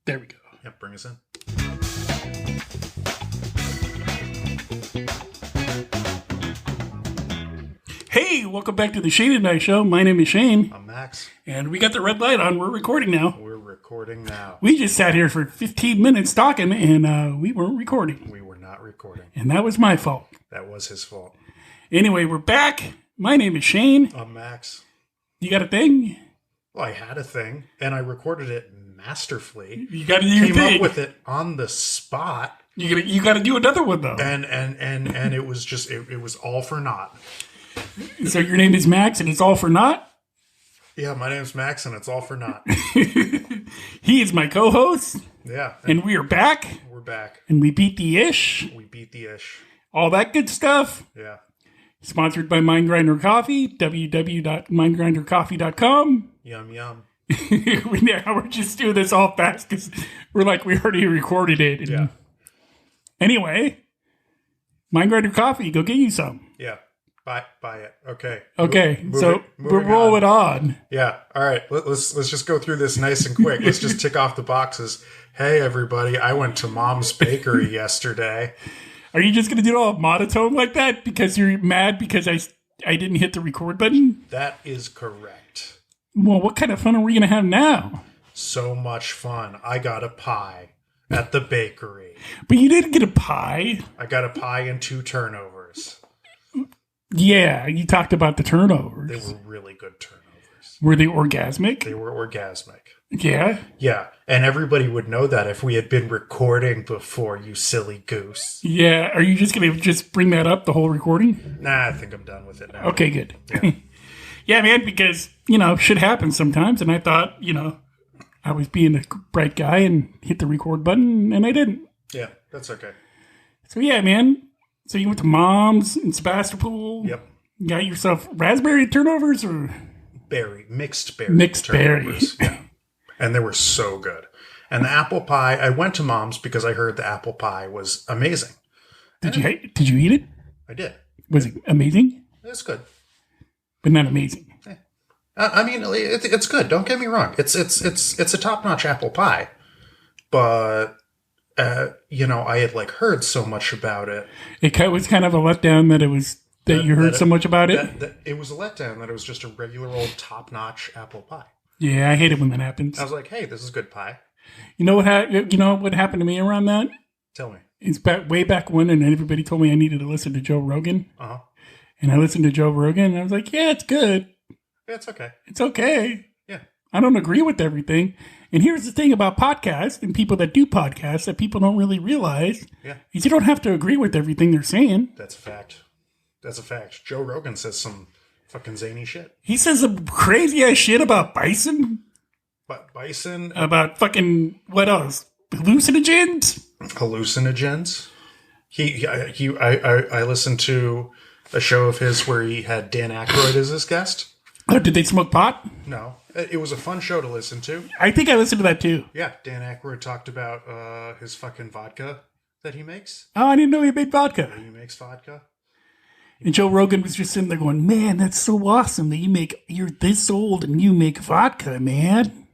There we go. Yep, bring us in. Hey, welcome back to the Shayne and I Show. My name is Shayne. I'm Max. And we got the red light on. We're recording now. We're recording now. We just sat here for 15 minutes talking, and we weren't recording. We were not recording. And that was my fault. That was his fault. Anyway, we're back. My name is Shayne. I'm Max. You got a thing? Well, I had a thing, and I recorded it masterfully. You got to do your thing. Came up with it on the spot. You got to do another one, though. And it was just, it was all for naught. So your name is Max, and it's all for naught? Yeah, my name's Max, and it's all for naught. He is my co-host. Yeah. And we are back. We're back. And we beat the ish. We beat the ish. All that good stuff. Yeah. Sponsored by Mindgrinder Coffee, www.mindgrindercoffee.com. Yum, yum. We're just doing this all fast because we're like, we already recorded it. And Yeah. Anyway, Mindgrinder Coffee, go get you some. Yeah. Buy it. Okay. Okay, Moving we're rolling on. Yeah. All right. Let's just go through this nice and quick. Let's just tick off the boxes. Hey, everybody! I went to Mom's Bakery yesterday. Are you just going to do it all monotone like that because you're mad because I didn't hit the record button? That is correct. Well, what kind of fun are we going to have now? So much fun. I got a pie at the bakery. But you didn't get a pie. I got a pie and 2 turnovers. Yeah, you talked about the turnovers. They were really good turnovers. Were they orgasmic? They were orgasmic. Yeah? Yeah, and everybody would know that if we had been recording before, you silly goose. Yeah, are you just going to just bring that up the whole recording? Nah, I think I'm done with it now. Okay, good. Yeah, Yeah, man, because, shit happens sometimes, and I thought, I was being a bright guy and hit the record button, and I didn't. yeah, that's okay. So, yeah, man. So you went to Mom's in Sebastopol. Yep. Got yourself raspberry turnovers or? Mixed berry. Mixed berry. Turnovers. Yeah. And they were so good. And the apple pie, I went to Mom's because I heard the apple pie was amazing. Did you eat it? I did. Was it amazing? It's good. But not amazing. I mean, it's good. Don't get me wrong. It's a top-notch apple pie. But, I had heard so much about it. It was kind of a letdown that you heard so much about it. That it was a letdown that it was just a regular old top-notch apple pie. Yeah, I hate it when that happens. I was like, hey, this is good pie. You know what happened to me around that? Tell me. It's way back when, and everybody told me I needed to listen to Joe Rogan. Uh-huh. And I listened to Joe Rogan, and I was like, yeah, it's good. Yeah, it's okay. It's okay. Yeah. I don't agree with everything. And here's the thing about podcasts and people that do podcasts that people don't really realize is you don't have to agree with everything they're saying. That's a fact. That's a fact. Joe Rogan says some fucking zany shit. He says some crazy ass shit about bison. But bison. About fucking, what else? Hallucinogens? Hallucinogens. I listened to a show of his where he had Dan Aykroyd as his guest. Oh, did they smoke pot? No. It was a fun show to listen to. I think I listened to that too. Yeah, Dan Aykroyd talked about his fucking vodka that he makes. Oh, I didn't know he made vodka. He makes vodka. And Joe Rogan was just sitting there going, man, that's so awesome that you're this old and you make vodka, man.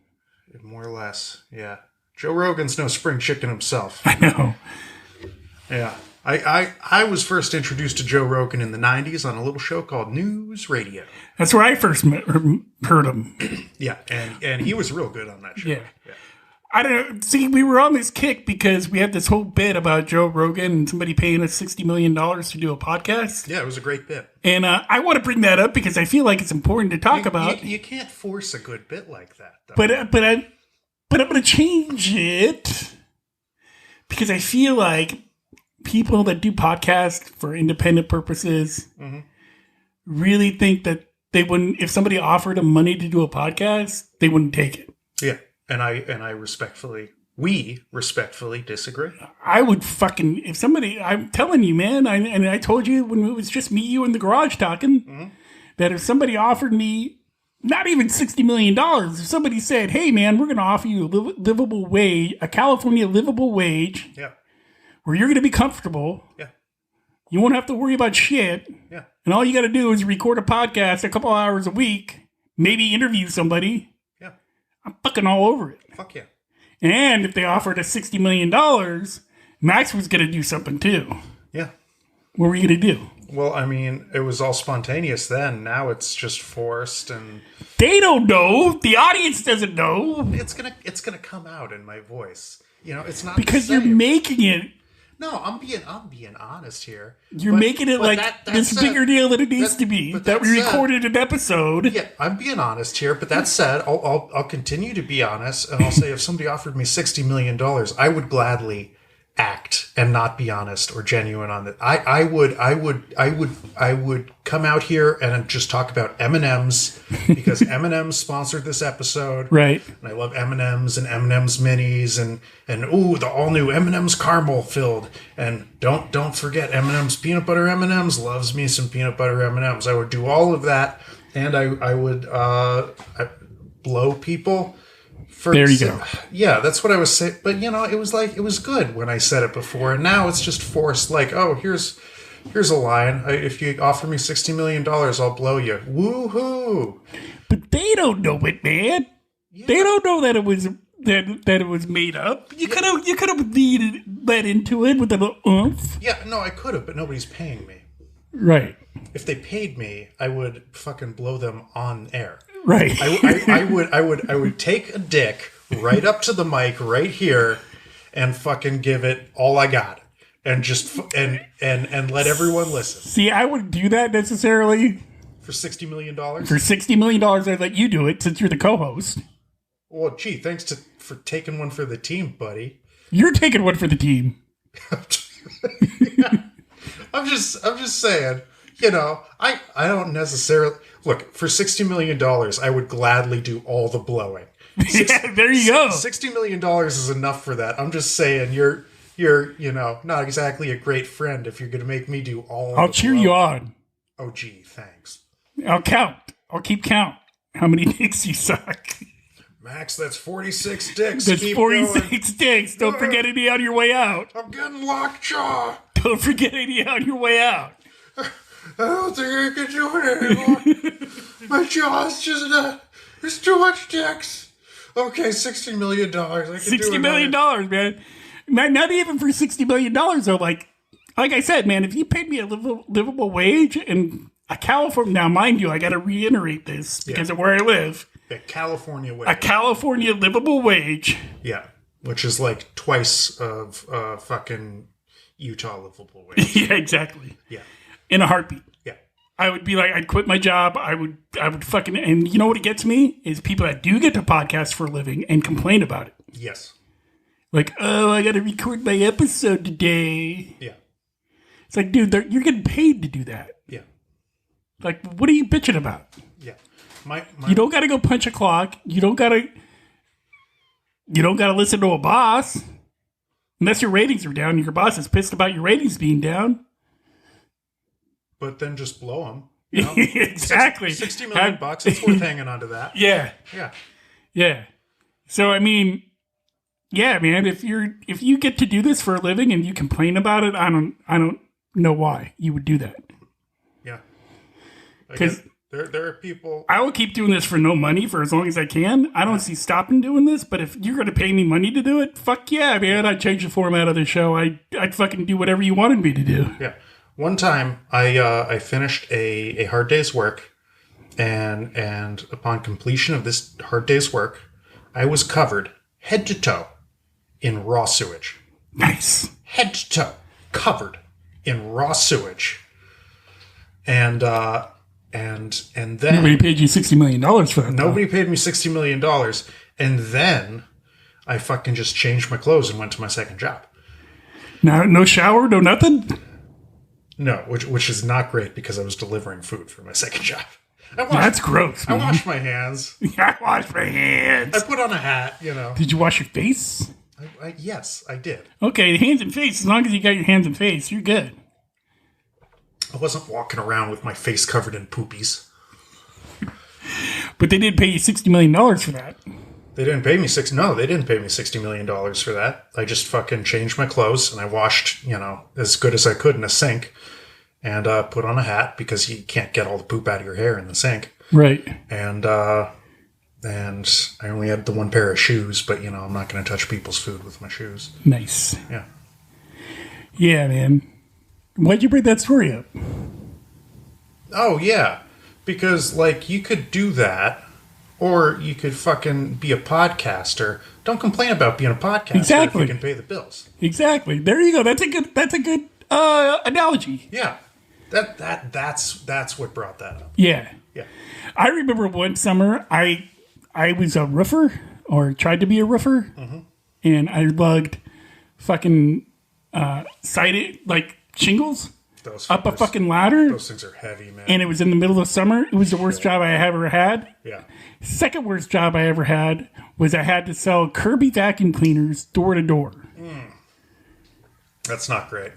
More or less, yeah. Joe Rogan's no spring chicken himself. I know. Yeah. I was first introduced to Joe Rogan in the 90s on a little show called News Radio. That's where I first heard him. Yeah, and he was real good on that show. Yeah. I don't know. See, we were on this kick because we had this whole bit about Joe Rogan and somebody paying us $60 million to do a podcast. Yeah, it was a great bit. And I want to bring that up because I feel like it's important to talk about. You can't force a good bit like that, though. But I'm going to change it because I feel like people that do podcasts for independent purposes really think that they wouldn't, if somebody offered them money to do a podcast, they wouldn't take it. Yeah. And we respectfully disagree. I would fucking, if somebody, I'm telling you, man, I told you when it was just me, you, in the garage talking, that if somebody offered me not even $60 million, if somebody said, hey, man, we're going to offer you a livable wage, a California livable wage, where you're going to be comfortable. Yeah. You won't have to worry about shit. Yeah. And all you got to do is record a podcast a couple hours a week, maybe interview somebody. Yeah. I'm fucking all over it. Fuck yeah. And if they offered us $60 million, Max was going to do something too. Yeah. What were you going to do? Well, I mean, it was all spontaneous then. Now it's just forced, and they don't know. The audience doesn't know. It's gonna come out in my voice. You know, it's not because you're making it. No, I'm being honest here. You're making it like this bigger deal than it needs to be. That we recorded an episode. Yeah, I'm being honest here. But that said, I'll continue to be honest, and I'll say if somebody offered me $60 million, I would gladly act and not be honest or genuine on that. I would come out here and just talk about M&Ms because M&Ms sponsored this episode, right? And I love M&Ms and M&Ms minis and ooh, the all new M&Ms caramel filled. And don't forget M&Ms peanut butter M&Ms. Loves me some peanut butter M&Ms. I would do all of that, and I would blow people. There you go. Yeah, that's what I was saying. But, you know, it was good when I said it before. And now it's just forced. Like, oh, here's a line. If you offer me $60 million, I'll blow you. Woohoo! But they don't know it, man. Yeah. They don't know that it was that it was made up. You could have led into it with a little oomph. Yeah, no, I could have, but nobody's paying me. Right. If they paid me, I would fucking blow them on air. Right. I would take a dick right up to the mic right here and fucking give it all I got and just and let everyone listen. See, I wouldn't do that necessarily. For $60 million? For $60 million, I'd let you do it since you're the co-host. Well, gee, thanks for taking one for the team, buddy. You're taking one for the team. Yeah. I'm just saying, you know, I don't necessarily look for $60 million. I would gladly do all the blowing. Yeah, there you go. $60 million is enough for that. I'm just saying you're you know not exactly a great friend if you're going to make me do all. I'll cheer you on. Oh, gee, thanks. I'll count. I'll keep count how many dicks you suck. Max, that's 46 dicks. That's keep 46 going. dicks. Don't forget any on your way out. I'm getting lockjaw. Don't forget any on your way out. I don't think I can do it anymore. My jaw's just there's too much dicks. Okay, $60 million. I can $60 million, man. Not even for $60 million, though. Like I said, man, if you paid me a livable wage and a California... Now, mind you, I got to reiterate this because of where I live. A California wage. A California livable wage. Yeah, which is like twice of fucking Utah livable wage. Yeah, exactly. Yeah. In a heartbeat. Yeah. I would be like, I'd quit my job. I would fucking... And you know what it gets me? Is people that do get to podcast for a living and complain about it. Yes. Like, oh, I got to record my episode today. Yeah. It's like, dude, you're getting paid to do that. Yeah. Like, what are you bitching about? Yeah. You don't got to go punch a clock. You don't got to listen to a boss. Unless your ratings are down and your boss is pissed about your ratings being down. But then just blow them. You know? Exactly. $60 million bucks. It's worth hanging on to that. Yeah. Yeah. Yeah. So, I mean, yeah, man, if you get to do this for a living and you complain about it, I don't know why you would do that. Yeah. Because there are people... I will keep doing this for no money for as long as I can. I don't see stopping doing this, but if you're going to pay me money to do it, fuck yeah, man. I'd change the format of the show. I'd fucking do whatever you wanted me to do. Yeah. One time, I finished a hard day's work, and upon completion of this hard day's work, I was covered head to toe in raw sewage. Nice. Head to toe, covered in raw sewage. And then nobody paid you $60 million for that. Nobody paid me $60 million. And then I fucking just changed my clothes and went to my second job. No shower, no nothing? No, which is not great because I was delivering food for my second job. That's gross, man. I washed my hands. I washed my hands. I put on a hat, you know. Did you wash your face? Yes, I did. Okay, hands and face. As long as you got your hands and face, you're good. I wasn't walking around with my face covered in poopies. But they did pay you $60 million for that. They didn't pay me they didn't pay me $60 million for that. I just fucking changed my clothes and I washed, you know, as good as I could in a sink and put on a hat because you can't get all the poop out of your hair in the sink. Right. And And I only had the one pair of shoes, but, I'm not going to touch people's food with my shoes. Nice. Yeah. Yeah, man. Why'd you bring that story up? Oh, yeah. Because, you could do that, or you could fucking be a podcaster. Don't complain about being a podcaster Exactly. if you can pay the bills. Exactly. There you go. That's a good analogy. Yeah. That's what brought that up. Yeah. Yeah. I remember one summer I was a roofer, or tried to be a roofer, and I lugged fucking sided shingles up a fucking ladder. Those things are heavy, man. And it was in the middle of summer. It was the worst job I ever had. Yeah. Second worst job I ever had was I had to sell Kirby vacuum cleaners door to door. That's not great.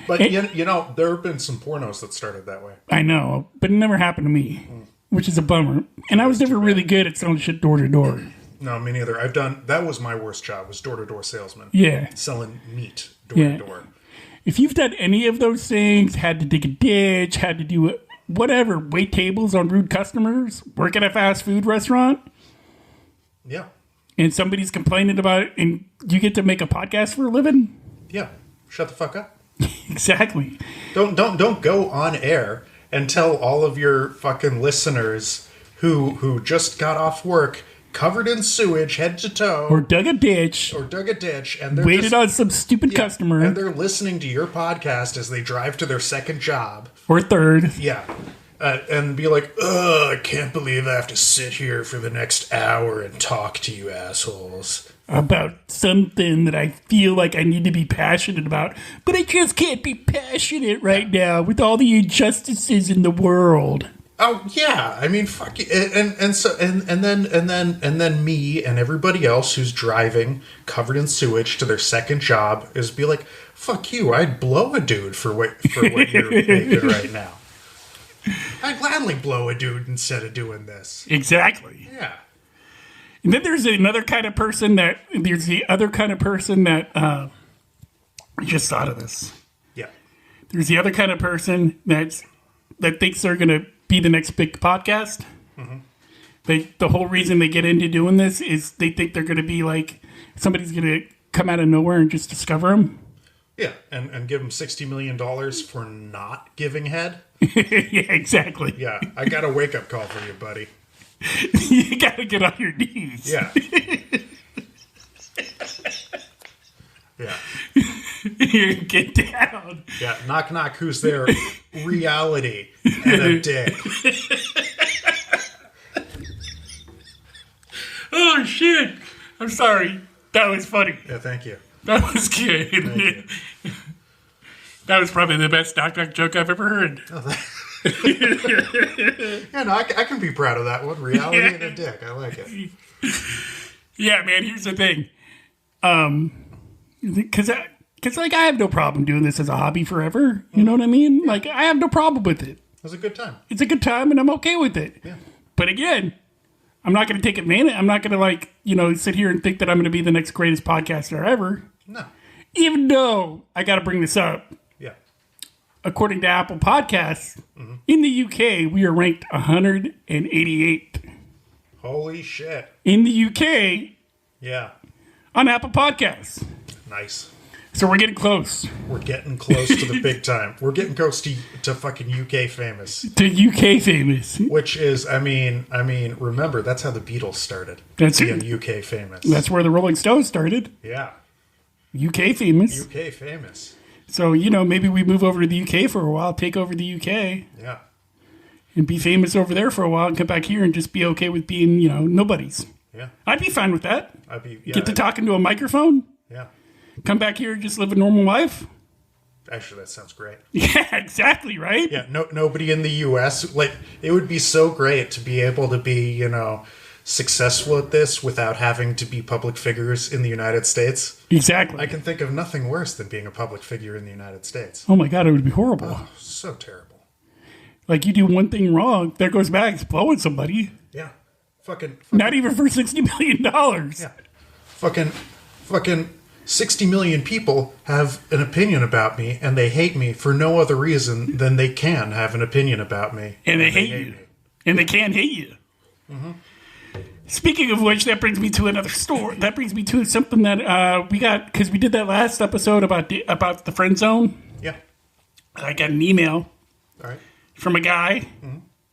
But, there have been some pornos that started that way. I know, but it never happened to me, which is a bummer. And I was never really good at selling shit door to door. No, me neither. That was my worst job, was door-to-door salesman. Yeah. Selling meat door-to-door. If you've done any of those things, had to dig a ditch, had to do whatever, wait tables on rude customers, work at a fast food restaurant. Yeah. And somebody's complaining about it, and you get to make a podcast for a living? Yeah. Shut the fuck up. Exactly. Don't go on air and tell all of your fucking listeners who just got off work covered in sewage head to toe, Or dug a ditch, and they're waited on some stupid customer, and they're listening to your podcast as they drive to their second job or third. Yeah. And be like, oh, I can't believe I have to sit here for the next hour and talk to you assholes. About something that I feel like I need to be passionate about, but I just can't be passionate right now with all the injustices in the world. Oh yeah, I mean, fuck it. And then me and everybody else who's driving covered in sewage to their second job is be like, fuck you, I'd blow a dude for what you're making right now. I'd gladly blow a dude instead of doing this. Exactly. Yeah. And then there's the other kind of person that I just thought of this. Yeah. There's the other kind of person that thinks they're going to be the next big podcast. The whole reason they get into doing this is they think they're going to be like, somebody's going to come out of nowhere and just discover them. Yeah, and give them $60 million for not giving head. Yeah, exactly. Yeah, I got a wake-up call for you, buddy. You got to get on your knees. Yeah. Yeah. Get down. Yeah, knock, knock, who's there? Reality and a dick. Oh, shit. I'm sorry. That was funny. Yeah, thank you. That was good. That was probably the best knock knock joke I've ever heard. Yeah, no, I can be proud of that one. Reality and a dick. I like it. Yeah, man, here's the thing. Because I have no problem doing this as a hobby forever. You know what I mean? Like, I have no problem with it. It was a good time. It's a good time, and I'm okay with it. Yeah. But again, I'm not going to take advantage. I'm not going to, sit here and think that I'm going to be the next greatest podcaster ever. No. Even though I got to bring this up. Yeah. According to Apple Podcasts, in the UK, we are ranked 188th. Holy shit. In the UK. Yeah. On Apple Podcasts. Nice. So we're getting close. We're getting close to the big time. We're getting close to fucking UK famous. To UK famous. Which is, I mean, remember, that's how the Beatles started. That's being it. UK famous. That's where the Rolling Stones started. Yeah. UK famous. UK famous. So, maybe we move over to the UK for a while, take over the UK. Yeah. And be famous over there for a while and come back here and just be okay with being, nobodies. Yeah. I'd be fine with that. Get to talk into a microphone. Yeah. Come back here and just live a normal life. Actually, that sounds great. Yeah, exactly, right? Yeah, nobody in the U.S. It would be so great to be able to be, successful at this without having to be public figures in the United States. Exactly. I can think of nothing worse than being a public figure in the United States. Oh my God, it would be horrible. Oh, so terrible. Like, you do one thing wrong, there goes Max blowing somebody. Yeah. Fucking Not even for $60 million. Yeah. Fucking 60 million people have an opinion about me, and they hate me for no other reason than they can have an opinion about me. And they hate you. And they can't hate you. Speaking of which, that brings me to another story. That brings me to something that we got, because we did that last episode about the friend zone. Yeah. I got an email from a guy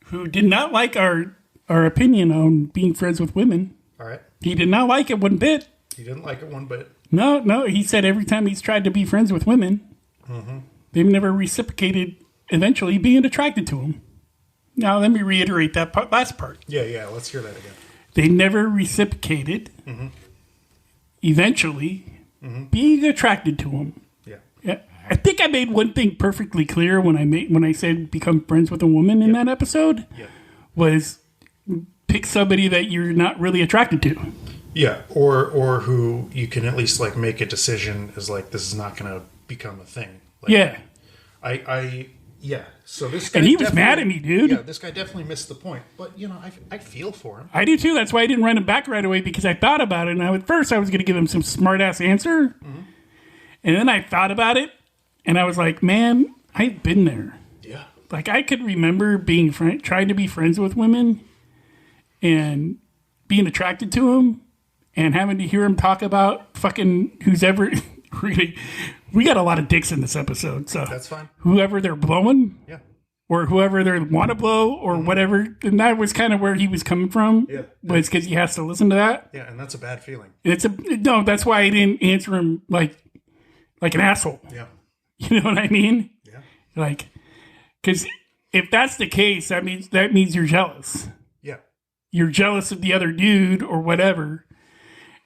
who did not like our opinion on being friends with women. All right. He did not like it one bit. He didn't like it one bit. No. He said every time he's tried to be friends with women, they've never reciprocated eventually being attracted to him. Now, let me reiterate that last part. Yeah. Let's hear that again. They never reciprocated eventually being attracted to him. Yeah. I think I made one thing perfectly clear when I said become friends with a woman in that episode. Yeah. Was pick somebody that you're not really attracted to. Yeah, or who you can at least like make a decision is like, this is not going to become a thing. Like, yeah. Yeah. So this guy, and he was mad at me, dude. Yeah, this guy definitely missed the point. But you know, I feel for him. I do too. That's why I didn't run him back right away, because I thought about it. And at first I was going to give him some smart ass answer, and then I thought about it, and I was like, man, I've been there. Yeah. Like, I could remember being trying to be friends with women and being attracted to them and having to hear them talk about fucking who's ever. We got a lot of dicks in this episode, so that's fine. Whoever they're blowing, yeah, or whoever they want to blow, or whatever, and that was kind of where he was coming from. Yeah, was because he has to listen to that. Yeah, and that's a bad feeling. No, that's why I didn't answer him like an asshole. Yeah, you know what I mean? Yeah, like, because if that's the case, that means you're jealous. Yeah, you're jealous of the other dude or whatever.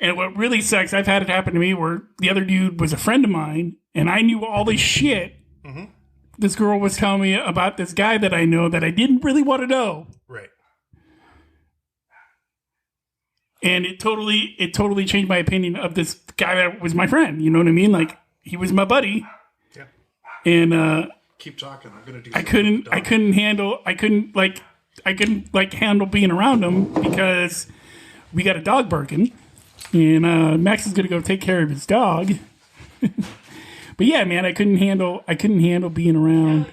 And what really sucks, I've had it happen to me where the other dude was a friend of mine, and I knew all this shit this girl was telling me about this guy that I know that I didn't really want to know. Right. And it totally changed my opinion of this guy that was my friend. You know what I mean? Like, he was my buddy. Yeah. And keep talking. I'm gonna do. I couldn't handle being around him because we got a dog barking. And Max is gonna go take care of his dog. But yeah, man, I couldn't handle being around.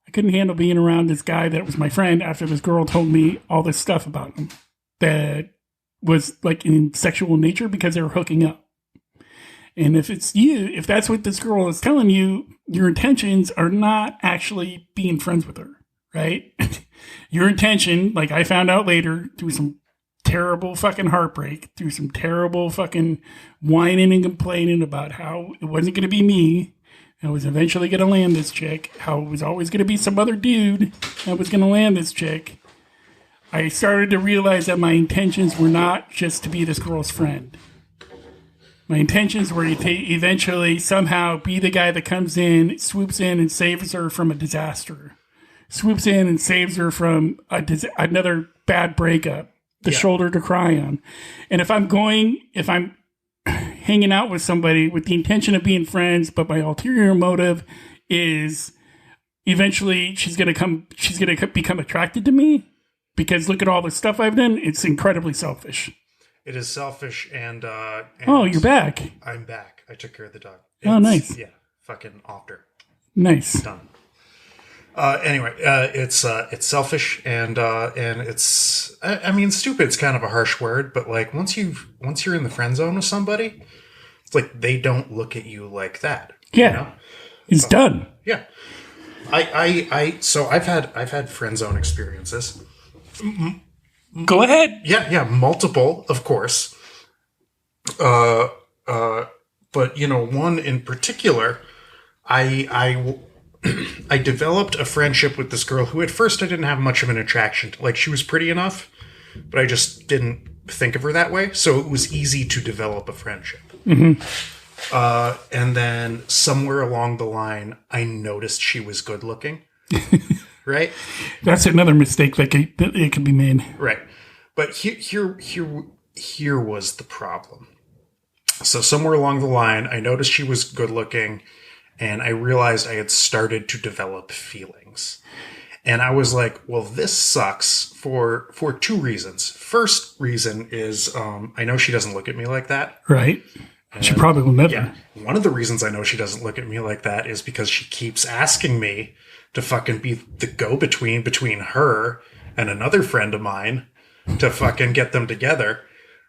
I couldn't handle being around this guy that was my friend after this girl told me all this stuff about him that was like in sexual nature because they were hooking up. And if that's what this girl is telling you, your intentions are not actually being friends with her, right? Your intention, like I found out later, through some terrible fucking heartbreak, through some terrible fucking whining and complaining about how it wasn't going to be me, I was eventually going to land this chick, how it was always going to be some other dude that was going to land this chick. I started to realize that my intentions were not just to be this girl's friend. My intentions were to eventually somehow be the guy that comes in, swoops in, and saves her from a disaster. Swoops in and saves her from another bad breakup. The shoulder to cry on. And if I'm hanging out with somebody with the intention of being friends, but my ulterior motive is eventually she's going to become attracted to me because look at all the stuff I've done. It's incredibly selfish. It is selfish and oh, you're back. I'm back. I took care of the dog. Nice. Yeah. Fucking after. Nice. Done. Anyway, it's selfish and it's, I mean, stupid's kind of a harsh word, but like once you're in the friend zone with somebody, it's like they don't look at you like that. Yeah. You know? It's done. Yeah. So I've had friend zone experiences. Go ahead. Yeah. Multiple, of course. But you know, one in particular, I developed a friendship with this girl who at first I didn't have much of an attraction to. Like, she was pretty enough, but I just didn't think of her that way. So it was easy to develop a friendship. And then somewhere along the line, I noticed she was good looking. Right? That's another mistake that it could be made. Right. But here was the problem. So somewhere along the line, I noticed she was good looking. And I realized I had started to develop feelings. And I was like, well, this sucks for two reasons. First reason is I know she doesn't look at me like that. Right. And she probably will never. Yeah. One of the reasons I know she doesn't look at me like that is because she keeps asking me to fucking be the go-between between her and another friend of mine to fucking get them together,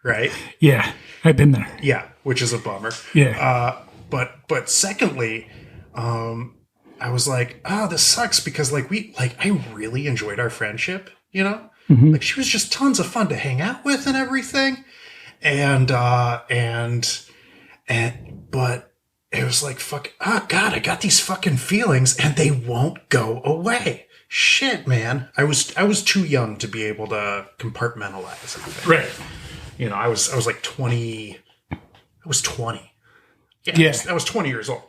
right? Yeah, I've been there. Yeah, which is a bummer. Yeah. But secondly, I was like, oh, this sucks because I really enjoyed our friendship, you know? Like she was just tons of fun to hang out with and everything. But it was like, oh God, I got these fucking feelings and they won't go away. Shit, man. I was too young to be able to compartmentalize anything. Right. You know, I was like 20. I was 20. Yeah. I was 20 years old.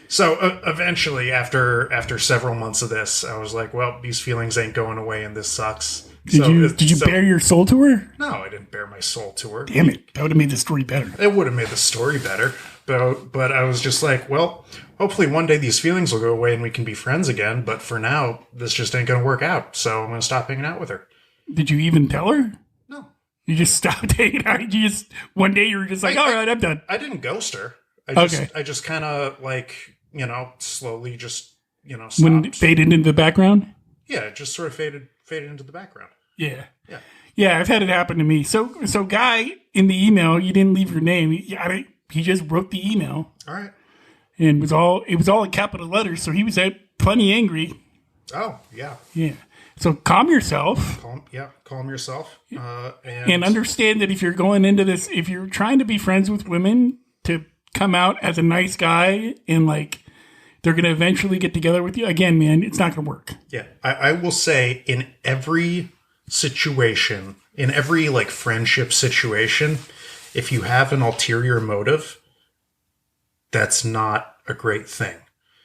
So eventually, after several months of this, I was like, well, these feelings ain't going away and this sucks. Did you bare your soul to her? No, I didn't bare my soul to her. Damn it. That would have made the story better. It would have made the story better. But I was just like, well, hopefully one day these feelings will go away and we can be friends again. But for now, this just ain't going to work out. So I'm going to stop hanging out with her. Did you even tell her? No. You just stopped hanging out? One day you were just like, all right, I'm done. I didn't ghost her. I just kind of slowly just, stopped. When it faded into the background? Yeah, it just sort of faded into the background. Yeah. Yeah. Yeah, I've had it happen to me. So guy in the email, you didn't leave your name. He just wrote the email. All right. And it was all in capital letters, so he was plenty angry. Oh, yeah. Yeah. So calm yourself. Calm yourself. And understand that if you're going into this, if you're trying to be friends with women, to come out as a nice guy and they're going to eventually get together with you. Again, man, it's not going to work. Yeah. I will say in every situation, in every friendship situation, if you have an ulterior motive, that's not a great thing.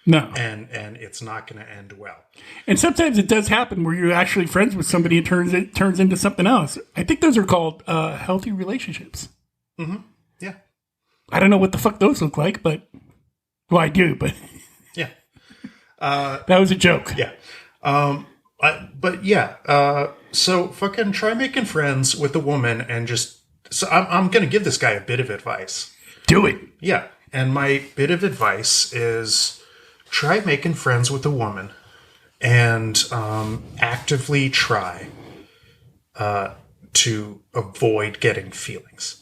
No. And it's not going to end well. And sometimes it does happen where you're actually friends with somebody and it turns into something else. I think those are called healthy relationships. Mm-hmm. Yeah. I don't know what the fuck those look like, but I do, but yeah. That was a joke. Yeah. So fucking try making friends with a woman and I'm going to give this guy a bit of advice. Do it. Yeah. And my bit of advice is try making friends with a woman and actively try to avoid getting feelings.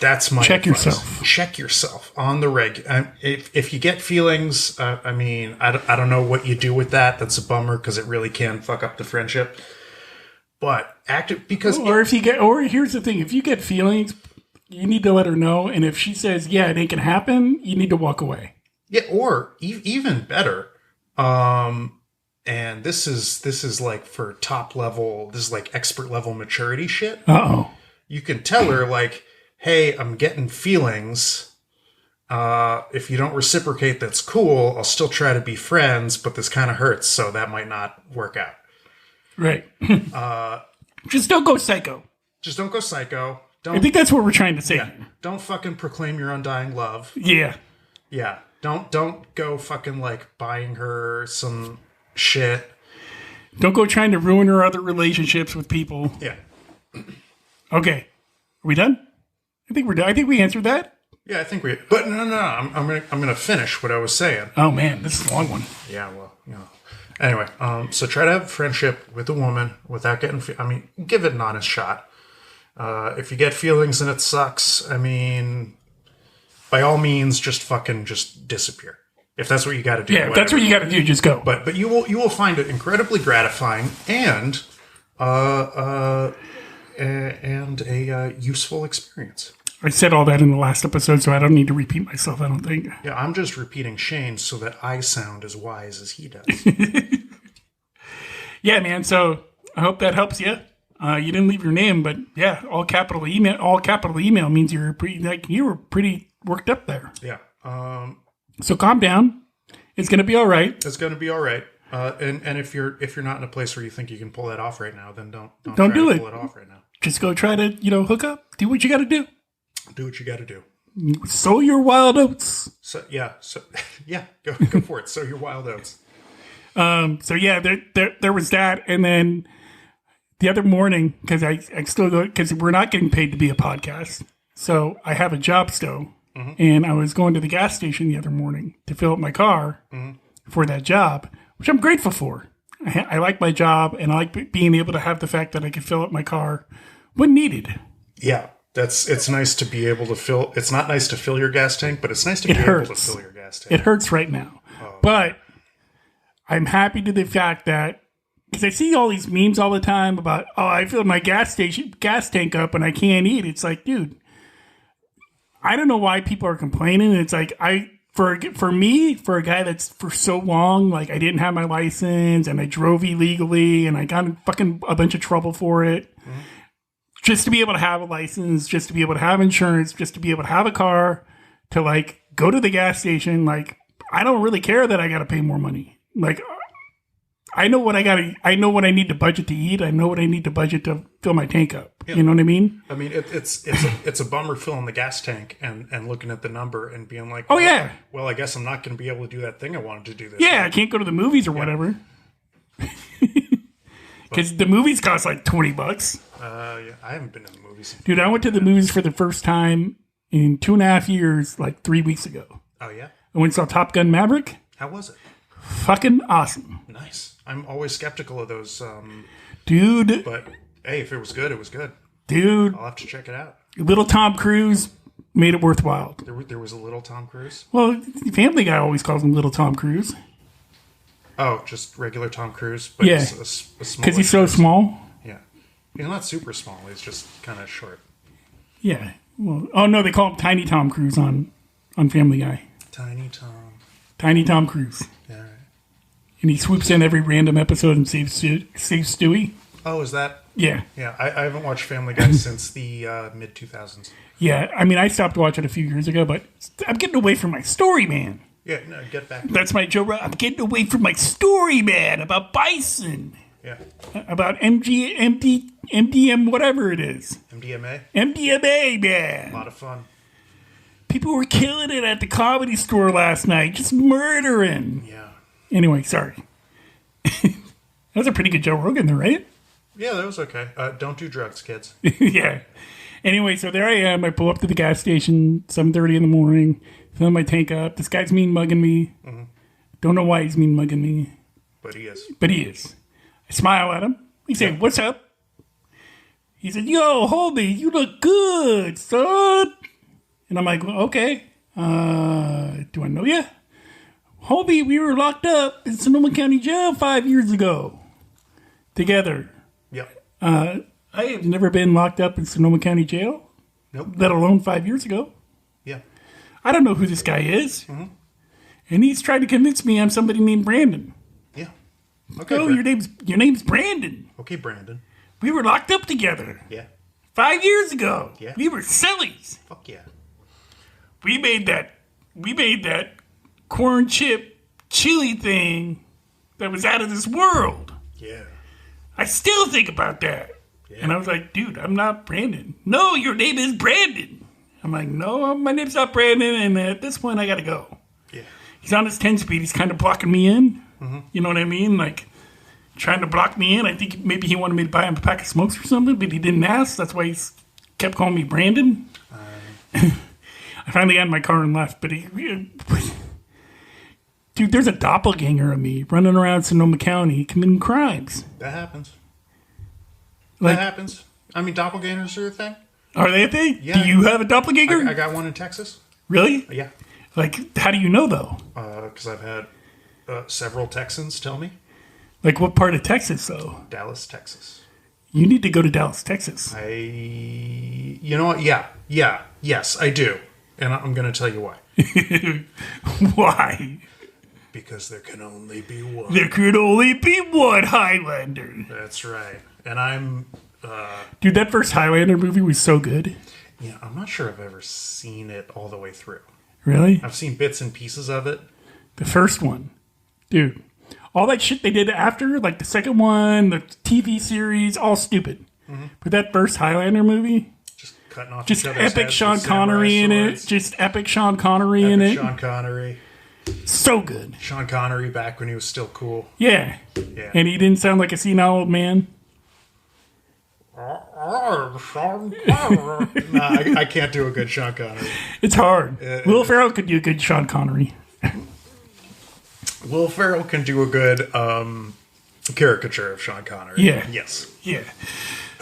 That's my advice. Check yourself on the reg. If you get feelings, I don't know what you do with that. That's a bummer because it really can fuck up the friendship. But here's the thing: if you get feelings, you need to let her know. And if she says, "Yeah, it ain't gonna happen," you need to walk away. Yeah, or even better. And this is like for top level. This is like expert level maturity shit. Uh-oh. You can tell her hey, I'm getting feelings. If you don't reciprocate, that's cool. I'll still try to be friends, but this kind of hurts, so that might not work out. Right. Just don't go psycho. I think that's what we're trying to say. Yeah, don't fucking proclaim your undying love. Yeah. Yeah. Don't go fucking buying her some shit. Don't go trying to ruin her other relationships with people. Yeah. Okay. Are we done? I think we're done. I think we answered that. Yeah, I think we. But no. I'm gonna finish what I was saying. Oh man, this is a long one. Yeah. Well, Anyway, so try to have a friendship with a woman without getting. Give it an honest shot. If you get feelings and it sucks, by all means, just disappear. If that's what you got to do. Yeah, if that's what you got to do, just go. But you will find it incredibly gratifying and a useful experience. I said all that in the last episode, so I don't need to repeat myself, I don't think. Yeah, I'm just repeating Shayne so that I sound as wise as he does. Yeah, man, so I hope that helps you. You didn't leave your name, but yeah, all capital email means you were pretty worked up there. Yeah. So calm down. It's going to be all right. It's going to be all right. And if you're not in a place where you think you can pull that off right now, then don't do it. Pull it off right now. Just go try to, hook up. Do what you got to do. Do what you got to do. Sow your wild oats. Go for it. Sow your wild oats. So yeah, there was that, and then the other morning, because I still go, because we're not getting paid to be a podcast, so I have a job still, and I was going to the gas station the other morning to fill up my car for that job, which I'm grateful for. I like my job, and I like being able to have the fact that I can fill up my car when needed. Yeah. It's nice to be able to fill. It's not nice to fill your gas tank, but it's nice to be able to fill your gas tank. It hurts right now. But I'm happy to the fact that, because I see all these memes all the time about, I filled my gas tank up and I can't eat. It's like, dude, I don't know why people are complaining. It's like, for me, for a guy that's for so long, like I didn't have my license and I drove illegally and I got in fucking a bunch of trouble for it. Mm-hmm. Just to be able to have a license, just to be able to have insurance, just to be able to have a car, to like go to the gas station. Like, I don't really care that I got to pay more money. Like, I know what I know what I need to budget to eat. I know what I need to budget to fill my tank up. Yeah. You know what I mean? I mean, it's a bummer filling the gas tank and looking at the number and being like, yeah. Well, I guess I'm not going to be able to do that thing I wanted to do this. Yeah, I can't go to the movies or whatever. Because the movies cost like $20. Yeah, I haven't been to the movies. Dude, I went to the movies for the first time in 2.5 years, like 3 weeks ago. Oh, yeah? I went and saw Top Gun Maverick. How was it? Fucking awesome. Nice. I'm always skeptical of those. Dude. But, hey, if it was good, it was good. Dude. I'll have to check it out. Little Tom Cruise made it worthwhile. There was a little Tom Cruise? Well, Family Guy always calls him Little Tom Cruise. Oh, just regular Tom Cruise? But yeah. Because he's so small? Yeah. He's not super small. He's just kind of short. Yeah. Well, oh, no, they call him Tiny Tom Cruise on Family Guy. Tiny Tom. Tiny Tom Cruise. Yeah. And he swoops in every random episode and saves Stewie. Oh, is that? Yeah. Yeah, I haven't watched Family Guy since the mid-2000s. Yeah, I mean, I stopped watching a few years ago, but I'm getting away from my story, man. Yeah, no, get back. That's my Joe. I'm getting away from my story, man, about bison. Yeah. About MDM, whatever it is. MDMA? MDMA, man. A lot of fun. People were killing it at the Comedy Store last night, just murdering. Yeah. Anyway, sorry. That was a pretty good Joe Rogan there, right? Yeah, that was okay. Don't do drugs, kids. Yeah. Anyway, so there I am. I pull up to the gas station, 7:30 in the morning, fill my tank up. This guy's mean mugging me. Mm-hmm. Don't know why he's mean mugging me. But he is. I smile at him. He said, "What's up?" He said, "Yo, homie, you look good, son." And I'm like, well, "Okay. Do I know you?" "Homie, we were locked up in Sonoma County Jail 5 years ago. Together." Yep. I have never been locked up in Sonoma County Jail. Nope. Let alone 5 years ago. Yeah. I don't know who this guy is. Mm-hmm. And he's trying to convince me I'm somebody named Brandon. Yeah. Okay. Oh, your name's Brandon. Okay, Brandon. We were locked up together. Yeah. 5 years ago. Yeah. We were sillies. Fuck yeah. We made that corn chip chili thing that was out of this world. Yeah. I still think about that. Yeah. And I was like, dude, I'm not Brandon. No, your name is Brandon. I'm like, no, my name's not Brandon. And at this point, I got to go. Yeah. He's on his 10-speed. He's kind of blocking me in. Mm-hmm. You know what I mean? Like, trying to block me in. I think maybe he wanted me to buy him a pack of smokes or something, but he didn't ask. That's why he kept calling me Brandon. I finally got in my car and left, but dude, there's a doppelganger of me running around Sonoma County committing crimes. That happens. Like, that happens. I mean, doppelgangers are a thing. Are they a thing? Yeah. Do you have a doppelganger? I got one in Texas. Really? Yeah. Like, how do you know, though? Because I've had several Texans tell me. Like, what part of Texas, though? Dallas, Texas. You need to go to Dallas, Texas. You know what? Yeah. Yes, I do. And I'm going to tell you why. Why? Because there can only be one. There could only be one Highlander. That's right. And I'm... Dude, that first Highlander movie was so good. Yeah, I'm not sure I've ever seen it all the way through. Really? I've seen bits and pieces of it. The first one. Dude. All that shit they did after, like the second one, the TV series, all stupid. Mm-hmm. But that first Highlander movie... Just cutting off just epic Sean Connery in it. Just epic Sean Connery in it. Sean Connery. So good. Sean Connery back when he was still cool. Yeah. And he didn't sound like a senile old man. Sean Connery. Nah, I can't do a good Sean Connery. It's hard. Will Ferrell could do a good Sean Connery. Will Ferrell can do a good caricature of Sean Connery. Yeah. Yes. Yeah.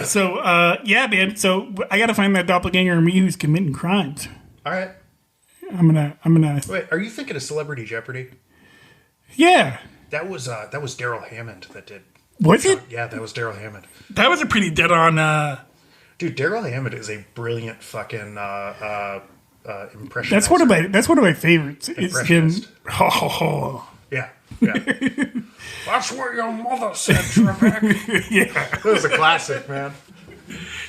So, yeah, man. So I got to find that doppelganger of me who's committing crimes. All right. I'm gonna. Wait, are you thinking of Celebrity Jeopardy? Yeah. That was Daryl Hammond that did. Was it? Yeah, that was Daryl Hammond. That was a pretty dead on. Dude, Daryl Hammond is a brilliant fucking impressionist. That's one of my favorites. It's him. Oh. Yeah. That's what your mother said, Trebek. Yeah. That was a classic, man.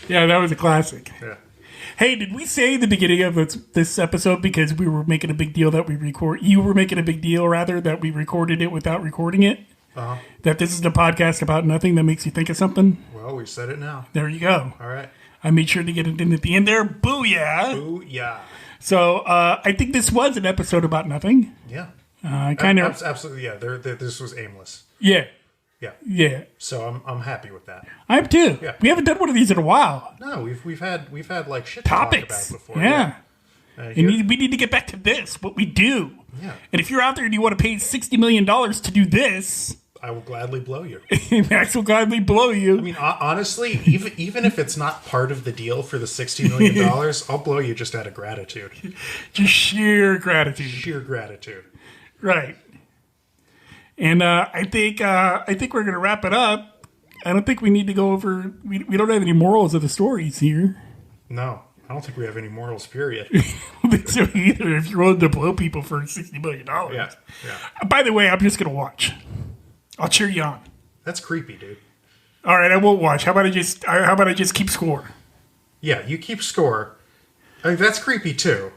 Yeah, that was a classic. Yeah. Hey, did we say at the beginning of this episode, because we were making a big deal that you were making a big deal, rather, that we recorded it without recording it? Uh-huh. That this is a podcast about nothing that makes you think of something? Well, we said it now. There you go. All right. I made sure to get it in at the end there. Booyah. Booyah. So, I think this was an episode about nothing. Yeah. Kind of. Absolutely, yeah. This was aimless. Yeah. Yeah. Yeah. So I'm happy with that. I am too. Yeah. We haven't done one of these in a while. No, we've had like shit Topics. to talk about before. Yeah. And we need to get back to this, what we do. Yeah. And if you're out there and you want to pay $60 million to do this, I will gladly blow you. Max will gladly blow you. I mean, honestly, even if it's not part of the deal for the $60 million, I'll blow you just out of gratitude. Just sheer gratitude. Sheer gratitude. Right. And I think we're going to wrap it up. I don't think we need to go over... We don't have any morals of the stories here. No, I don't think we have any morals, period. I don't think so either, if you're willing to blow people for $60 million. Yeah. By the way, I'm just going to watch. I'll cheer you on. That's creepy, dude. All right, I won't watch. How about I just keep score? Yeah, you keep score. I mean, that's creepy, too.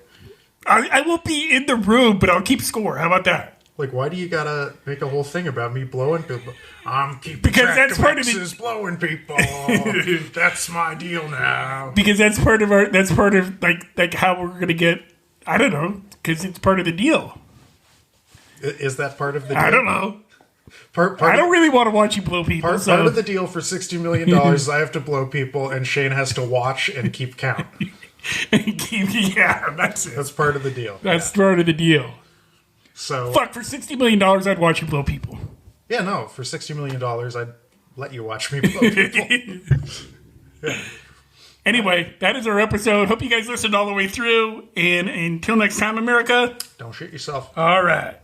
I won't be in the room, but I'll keep score. How about that? Like, why do you gotta make a whole thing about me blowing people? I'm keeping because track that's of part exes of blowing people. That's my deal now. Because that's part of like how we're gonna get. I don't know, because it's part of the deal. Is that part of the deal? I don't know. I don't really want to watch you blow people. Part of the deal for $60 million is I have to blow people, and Shayne has to watch and keep count. Yeah, that's it. That's part of the deal. That's part of the deal. So fuck, for $60 million, I'd watch you blow people. Yeah, no, for $60 million, I'd let you watch me blow people. Yeah. Anyway, that is our episode. Hope you guys listened all the way through. And until next time, America. Don't shoot yourself. All right.